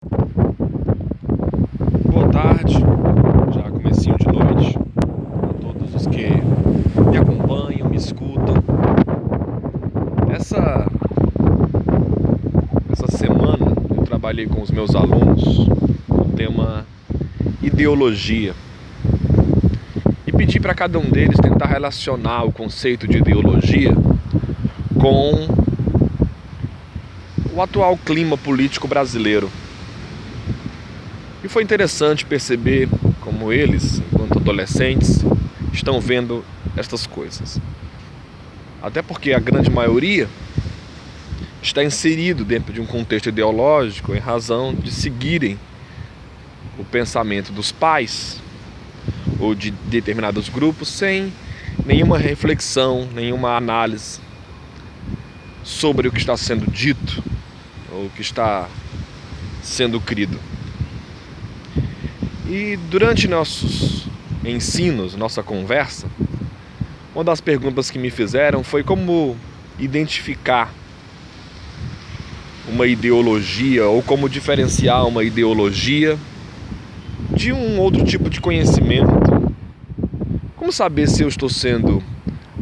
Boa tarde, já comecinho de noite, a todos os que me acompanham, me escutam. Essa semana eu trabalhei com os meus alunos o tema ideologia e pedi para cada um deles tentar relacionar o conceito de ideologia com o atual clima político brasileiro. E foi interessante perceber como eles, enquanto adolescentes, estão vendo estas coisas. Até porque a grande maioria está inserido dentro de um contexto ideológico em razão de seguirem o pensamento dos pais ou de determinados grupos sem nenhuma reflexão, nenhuma análise sobre o que está sendo dito ou o que está sendo crido. E durante nossos ensinos, nossa conversa, uma das perguntas que me fizeram foi como identificar uma ideologia ou como diferenciar uma ideologia de um outro tipo de conhecimento. Como saber se eu estou sendo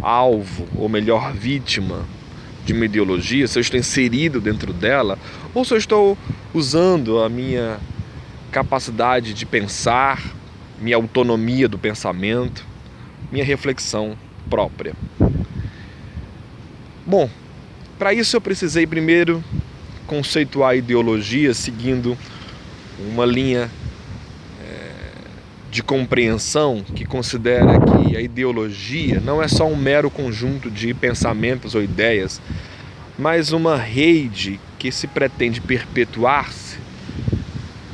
alvo, ou melhor, vítima de uma ideologia, se eu estou inserido dentro dela, ou se eu estou usando a minha capacidade de pensar, minha autonomia do pensamento, minha reflexão própria. Bom, para isso eu precisei primeiro conceituar a ideologia seguindo uma linha de compreensão que considera que a ideologia não é só um mero conjunto de pensamentos ou ideias, mas uma rede que se pretende perpetuar-se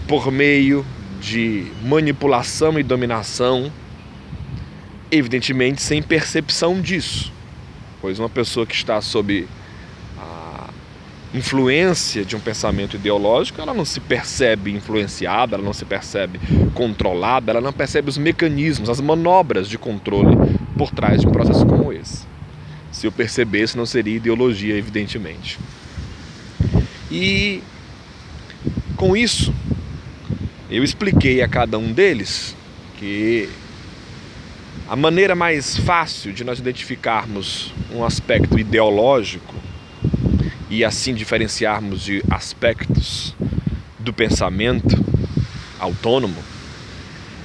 por meio de manipulação e dominação, evidentemente sem percepção disso, pois uma pessoa que está sob a influência de um pensamento ideológico, ela não se percebe influenciada, ela não se percebe controlada, ela não percebe os mecanismos, as manobras de controle por trás de um processo como esse. Se eu percebesse, não seria ideologia, evidentemente. E com isso, eu expliquei a cada um deles que a maneira mais fácil de nós identificarmos um aspecto ideológico e assim diferenciarmos de aspectos do pensamento autônomo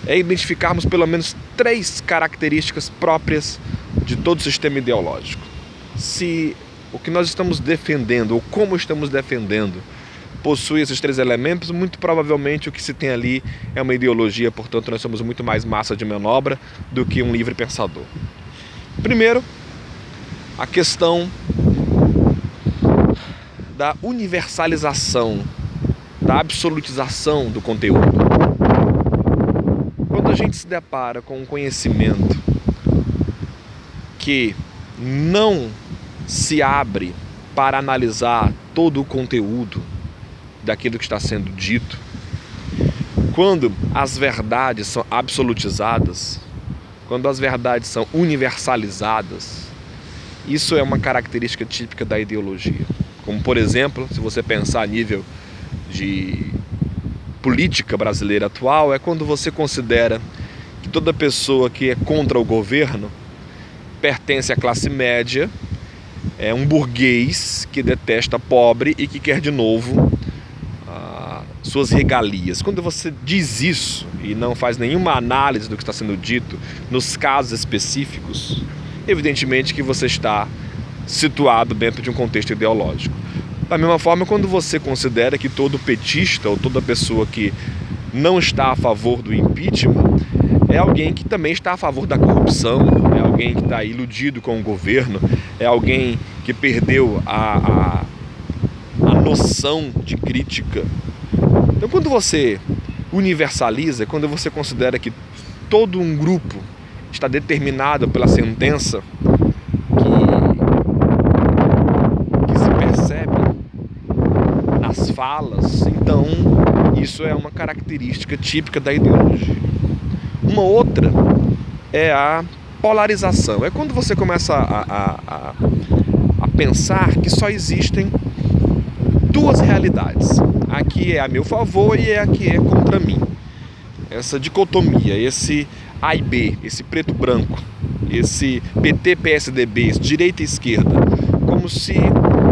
é identificarmos pelo menos 3 características próprias de todo sistema ideológico. Se o que nós estamos defendendo ou como estamos defendendo possui esses 3 elementos, muito provavelmente o que se tem ali é uma ideologia, portanto nós somos muito mais massa de manobra do que um livre pensador. Primeiro, a questão da universalização, da absolutização do conteúdo. Quando a gente se depara com um conhecimento que não se abre para analisar todo o conteúdo daquilo que está sendo dito, quando as verdades são absolutizadas, quando as verdades são universalizadas, isso é uma característica típica da ideologia. Como, por exemplo, se você pensar a nível de política brasileira atual, é quando você considera que toda pessoa que é contra o governo pertence à classe média, é um burguês que detesta pobre e que quer de novo suas regalias. Quando você diz isso e não faz nenhuma análise do que está sendo dito nos casos específicos, evidentemente que você está situado dentro de um contexto ideológico. Da mesma forma, quando você considera que todo petista ou toda pessoa que não está a favor do impeachment é alguém que também está a favor da corrupção, é alguém que está iludido com o governo, é alguém que perdeu a noção de crítica. Então, quando você universaliza, quando você considera que todo um grupo está determinado pela sentença que se percebe nas falas, então isso é uma característica típica da ideologia. Uma outra é a polarização. É quando você começa a pensar que só existem 2 realidades. aqui é a meu favor e aqui é contra mim. Essa dicotomia, esse A e B, esse preto-branco, esse PT-PSDB, esse direita e esquerda, como se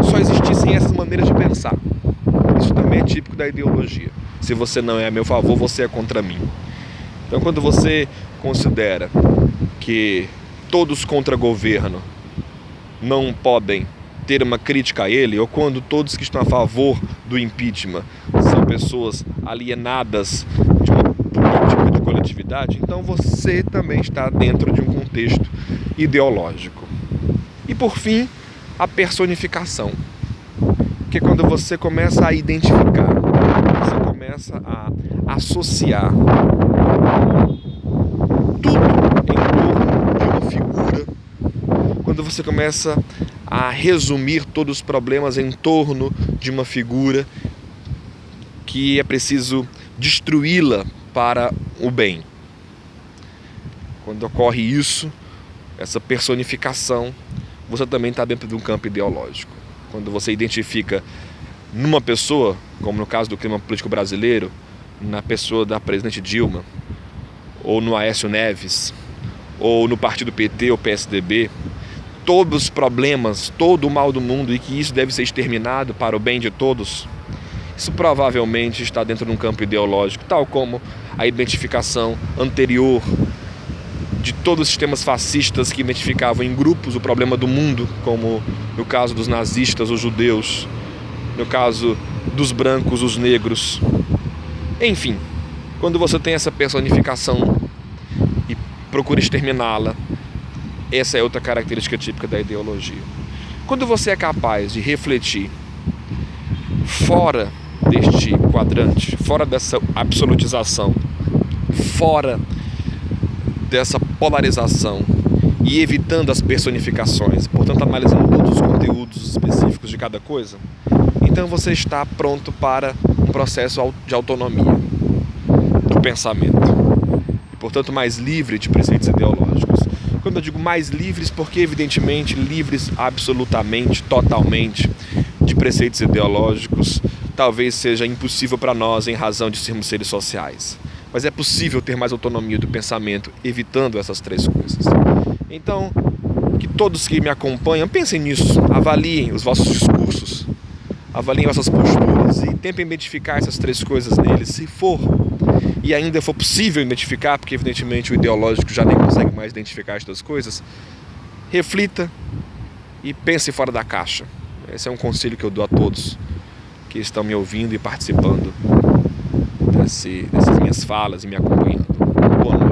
só existissem essas maneiras de pensar. Isso também é típico da ideologia. Se você não é a meu favor, você é contra mim. Então, quando você considera que todos contra governo não podem ter uma crítica a ele, ou quando todos que estão a favor do impeachment são pessoas alienadas de uma política de coletividade, então você também está dentro de um contexto ideológico. E por fim, a personificação, que é quando você começa a identificar, você começa a associar tudo em torno de uma figura, quando você começa a resumir todos os problemas em torno de uma figura que é preciso destruí-la para o bem. Quando ocorre isso, essa personificação, você também está dentro de um campo ideológico. Quando você identifica numa pessoa, como no caso do clima político brasileiro, na pessoa da presidente Dilma, ou no Aécio Neves, ou no partido PT ou PSDB, todos os problemas, todo o mal do mundo e que isso deve ser exterminado para o bem de todos, isso provavelmente está dentro de um campo ideológico, tal como a identificação anterior de todos os sistemas fascistas que identificavam em grupos o problema do mundo, como no caso dos nazistas, os judeus, no caso dos brancos, os negros. Enfim, quando você tem essa personificação e procura exterminá-la, essa é outra característica típica da ideologia. Quando você é capaz de refletir fora deste quadrante, fora dessa absolutização, fora dessa polarização e evitando as personificações, portanto analisando todos os conteúdos específicos de cada coisa, então você está pronto para um processo de autonomia do pensamento e, portanto, mais livre de preceitos ideológicos. Quando eu digo mais livres, porque evidentemente livres absolutamente, totalmente de preceitos ideológicos talvez seja impossível para nós em razão de sermos seres sociais. Mas é possível ter mais autonomia do pensamento evitando essas três coisas. Então, que todos que me acompanham pensem nisso, avaliem os vossos discursos, avaliem vossas posturas e tentem identificar essas três coisas neles, se for e ainda for possível identificar, porque evidentemente o ideológico já nem consegue mais identificar estas coisas. Reflita e pense fora da caixa. Esse é um conselho que eu dou a todos que estão me ouvindo e participando dessas minhas falas e me acompanhando. Boa noite.